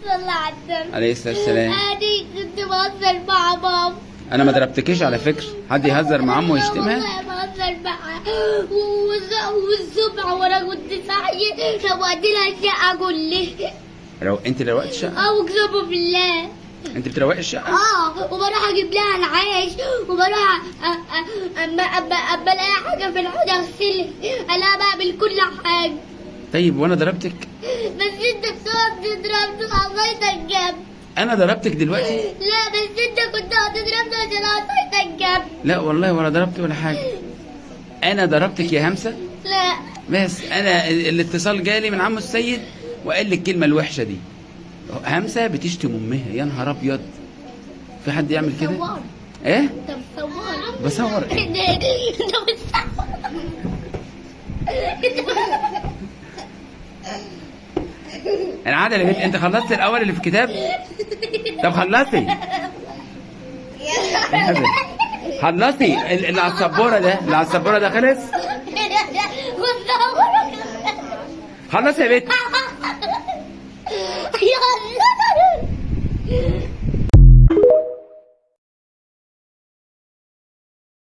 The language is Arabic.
صلى على النبي عليه الصلاة والسلام. أنا كنت بهزر مع ماما. انا ما ضربتكيش على فكرة، حد يهزر مع عمه ويشتمها؟ والله بهزر معاها والصبح وانا كنت صاحية روقت لها الشقة كلها. انت روقت الشقة؟ اقسم بالله. انت بتروقي الشقة؟ وبروح اجيب لها العيش وبروح اما الاقي حاجة في الحوض اغسلها. انا بعمل كل حاجة. طيب وانا ضربتك؟ بس انت بتقعد تضربني عصايتك جنب. انا ضربتك دلوقتي؟ لا بس انت كنت هتضربني عشان عصايتك جنب. لا والله ولا ضربت ولا حاجة. انا ضربتك يا همسة؟ لا بس انا الاتصال جالي من عمو السيد وقال لي الكلمة الوحشة دي. همسة بتشتم امها، يا نهار ابيض. في حد يعمل كده؟ بتصور. ايه؟ انت بتصور. بصور ايه؟ انت بتصور. انا عادل يا بنت، انت خلصت الاول اللي في الكتاب؟ طب خلصي. خلصي اللي على السبوره ده، اللي على السبوره ده خلص؟ خلصي يا بنت.